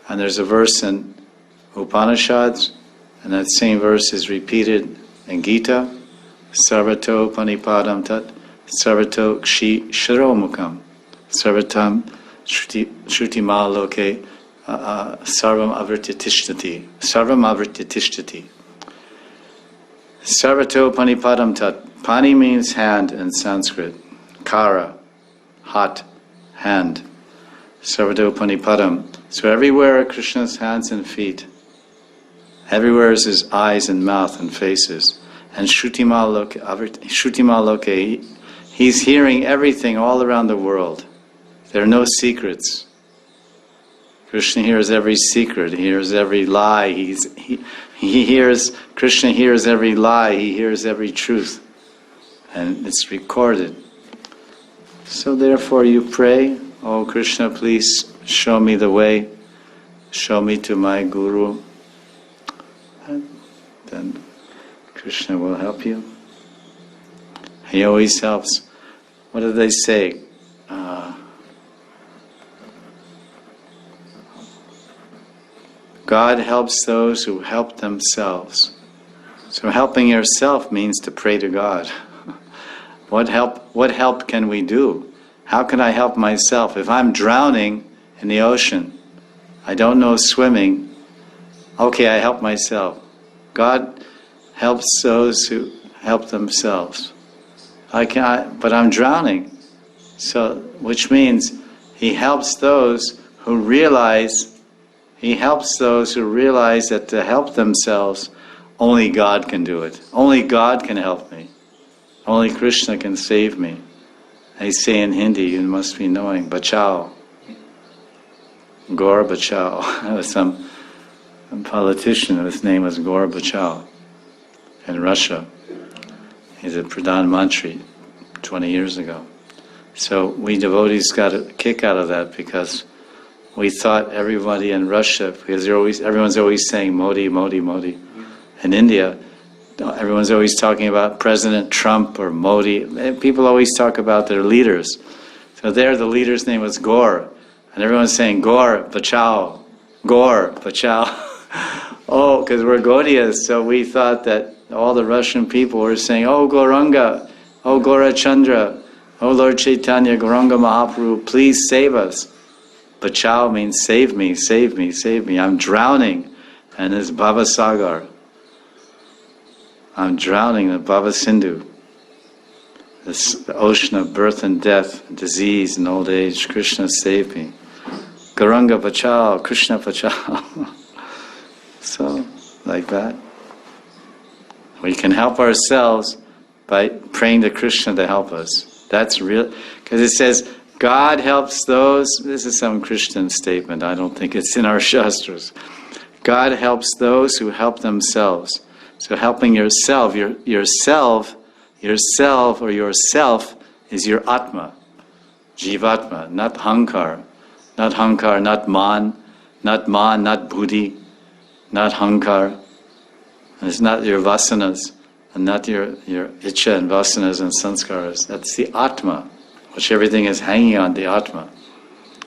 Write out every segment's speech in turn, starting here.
And there's a verse in Upanishads, and that same verse is repeated in Gita. Sarvato panipadam tat, sarvato kshi shiromukam, sarvatam shrutima loke sarvam avritishtati. Sarvam avritishtati. Sarvato panipadam tat. Pani means hand in Sanskrit. Kara, hot, hand. Sarvato panipadam. So everywhere are Krishna's hands and feet. Everywhere is his eyes and mouth and faces. And Shrutima Loke, he's hearing everything all around the world. There are no secrets. Krishna hears every secret, he hears every lie, Krishna hears every lie, he hears every truth. And it's recorded. So therefore you pray, oh Krishna, please show me the way, show me to my Guru. And then Krishna will help you. He always helps. What do they say? God helps those who help themselves. So helping yourself means to pray to God. What help can we do? How can I help myself? If I'm drowning in the ocean, I don't know swimming, okay, I help myself. God helps those who help themselves. But I'm drowning. So, which means he helps those who realize that to help themselves, only God can do it. Only God can help me. Only Krishna can save me. They say in Hindi, you must be knowing, bachao. Gaur bachao. There was some politician, his name was Gorbachev in Russia. He's a Pradhan Mantri 20 years ago. So we devotees got a kick out of that because we thought everybody in Russia, because everyone's always saying Modi, Modi, Modi. In India, everyone's always talking about President Trump or Modi. People always talk about their leaders. So there the leader's name was Gaur. And everyone's saying Gaur, Bachao, Gaur, Bachao. Oh, because we're Gaudiyas, so we thought that all the Russian people were saying, oh Gauranga, oh Gaurachandra, oh Lord Chaitanya, Gauranga Mahaprabhu, please save us. Bachao means save me, save me, save me. I'm drowning in this Bhavasagar. I'm drowning in the Bhava Sindhu. The ocean of birth and death, disease and old age. Krishna save me. Gauranga Bachao, Krishna Bachao. So, like that. We can help ourselves by praying to Krishna to help us. That's real, because it says, God helps those, this is some Christian statement, I don't think it's in our Shastras. God helps those who help themselves. So helping yourself or yourself is your Atma, Jivatma, not Hankar, not Man, not Buddhi, not Hankar. It's not your Vasanas, and not your Icha and Vasanas and Sanskaras. That's the Atma, which everything is hanging on the Atma,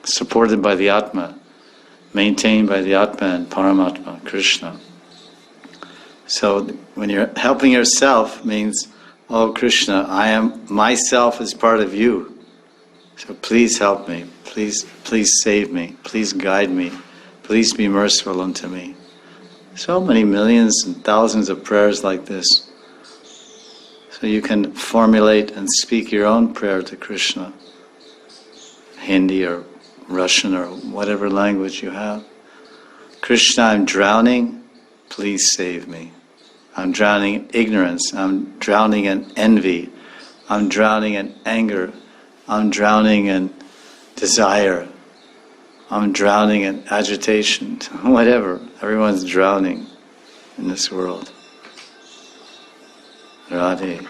supported by the Atma, maintained by the Atma and Paramatma, Krishna. So when you're helping yourself means, oh Krishna, myself is part of you. So please help me, please save me, please guide me, please be merciful unto me. So many millions and thousands of prayers like this. So you can formulate and speak your own prayer to Krishna, Hindi or Russian or whatever language you have. Krishna, I'm drowning, please save me. I'm drowning in ignorance, I'm drowning in envy, I'm drowning in anger, I'm drowning in desire, I'm drowning in agitation, whatever. Everyone's drowning in this world. Radhe.